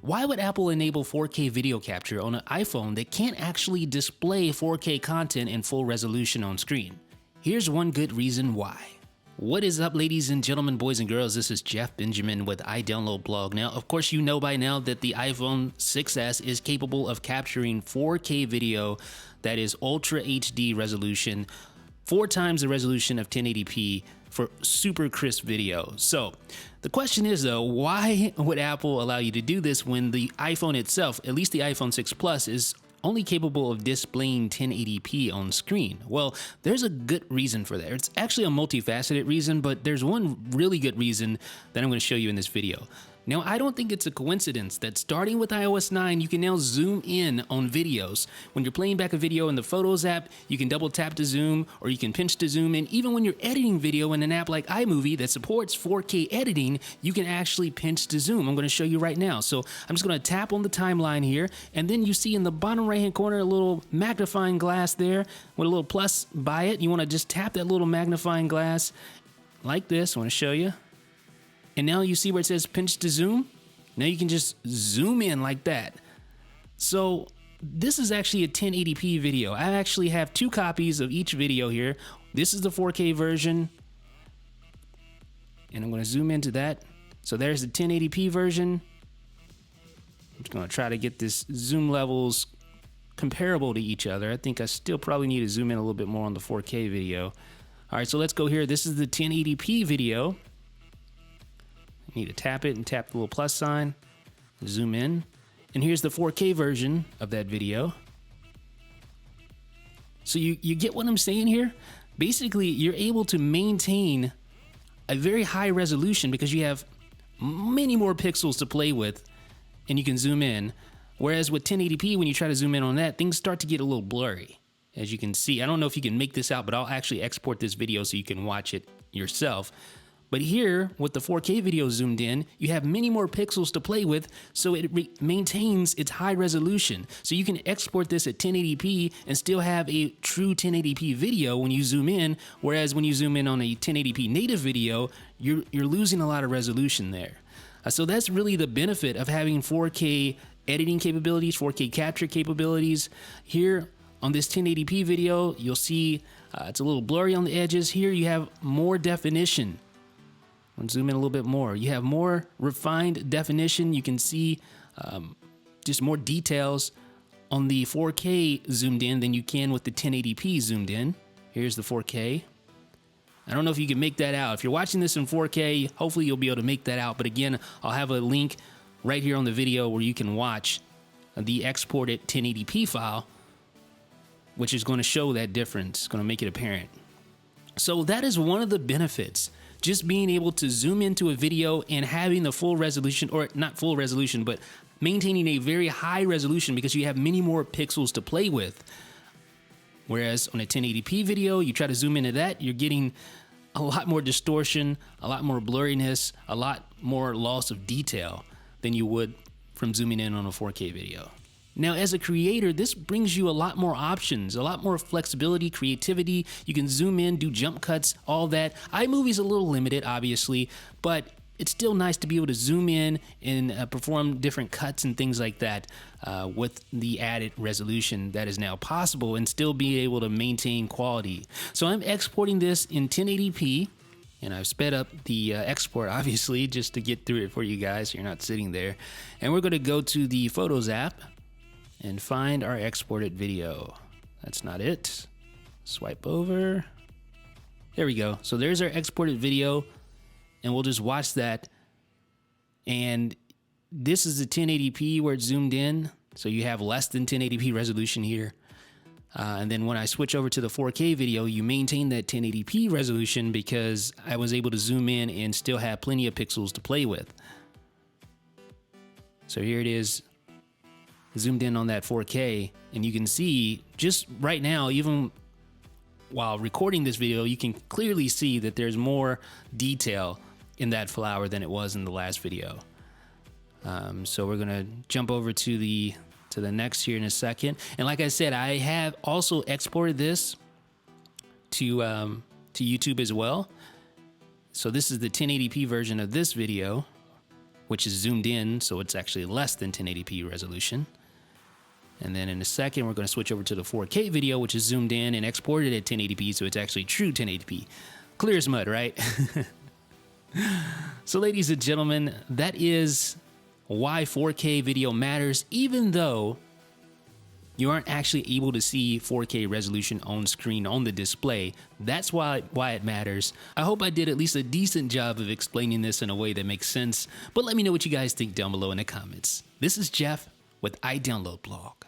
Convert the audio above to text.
Why would Apple enable 4K video capture on an iPhone that can't actually display 4K content in full resolution on screen? Here's one good reason why. What is up, ladies and gentlemen, boys and girls? This is Jeff Benjamin with iDownload Blog. Now, of course, you know by now that the iPhone 6s is capable of capturing 4K video that is Ultra HD resolution, 4 times the resolution of 1080p for super crisp video. So the question is, though, why would Apple allow you to do this when the iPhone itself, at least the iPhone 6 Plus, is only capable of displaying 1080p on screen? Well, there's a good reason for that. It's actually a multifaceted reason, but there's one really good reason that I'm going to show you in this video. Now, I don't think it's a coincidence that starting with iOS 9, you can now zoom in on videos. When you're playing back a video in the Photos app, you can double tap to zoom, or you can pinch to zoom. And even when you're editing video in an app like iMovie that supports 4K editing, you can actually pinch to zoom. I'm going to show you right now. So I'm just going to tap on the timeline here, and then you see in the bottom right-hand corner a little magnifying glass there with a little plus by it. You want to just tap that little magnifying glass like this. I want to show you. And now you see where it says pinch to zoom. Now you can just zoom in like that. So this is actually a 1080p video. I actually have 2 copies of each video here. This is the 4K version. And I'm going to zoom into that. So there's the 1080p version. I'm just going to try to get this zoom levels comparable to each other. I think I still probably need to zoom in a little bit more on the 4K video. All right, so let's go here. This is the 1080p video. Need to tap it and tap the little plus sign, zoom in, and here's the 4K version of that video. So you get what I'm saying here? Basically, you're able to maintain a very high resolution because you have many more pixels to play with, and you can zoom in. Whereas with 1080p, when you try to zoom in on that, things start to get a little blurry. As you can see, I don't know if you can make this out, but I'll actually export this video so you can watch it yourself. But here, with the 4K video zoomed in, you have many more pixels to play with, so it maintains its high resolution. So you can export this at 1080p and still have a true 1080p video when you zoom in, whereas when you zoom in on a 1080p native video, you're losing a lot of resolution there. So that's really the benefit of having 4K editing capabilities, 4K capture capabilities. Here on this 1080p video, you'll see it's a little blurry on the edges. Here you have more definition. I'll zoom in a little bit more. You have more refined definition. You can see just more details on the 4K zoomed in than you can with the 1080p zoomed in. Here's the 4K. I don't know if you can make that out. If you're watching this in 4K, hopefully you'll be able to make that out. But again, I'll have a link right here on the video where you can watch the exported 1080p file, which is going to show that difference. It's going to make it apparent. So that is one of the benefits. Just being able to zoom into a video and having the full resolution, or not full resolution, but maintaining a very high resolution because you have many more pixels to play with. Whereas on a 1080p video, you try to zoom into that, you're getting a lot more distortion, a lot more blurriness, a lot more loss of detail than you would from zooming in on a 4K video. Now, as a creator, this brings you a lot more options, a lot more flexibility, creativity. You can zoom in, do jump cuts, all that. iMovie's a little limited, obviously, but it's still nice to be able to zoom in and perform different cuts and things like that with the added resolution that is now possible and still be able to maintain quality. So I'm exporting this in 1080p, and I've sped up the export, obviously, just to get through it for you guys so you're not sitting there. And we're going to go to the Photos app and find our exported video. That's not it. Swipe over. There we go. So there's our exported video, and we'll just watch that. And this is the 1080p where it's zoomed in, so you have less than 1080p resolution here. And then when I switch over to the 4K video, you maintain that 1080p resolution because I was able to zoom in and still have plenty of pixels to play with. So here it is, zoomed in on that 4K, and you can see just right now, even while recording this video, you can clearly see that there's more detail in that flower than it was in the last video. So we're gonna jump over to the next here in a second. And like I said, I have also exported this to YouTube as well. So this is the 1080p version of this video, which is zoomed in, so it's actually less than 1080p resolution. And then in a second, we're going to switch over to the 4K video, which is zoomed in and exported at 1080p, so it's actually true 1080p. Clear as mud, right? So ladies and gentlemen, that is why 4K video matters, even though you aren't actually able to see 4K resolution on screen on the display. That's why it matters. I hope I did at least a decent job of explaining this in a way that makes sense, but let me know what you guys think down below in the comments. This is Jeff with iDownload Blog.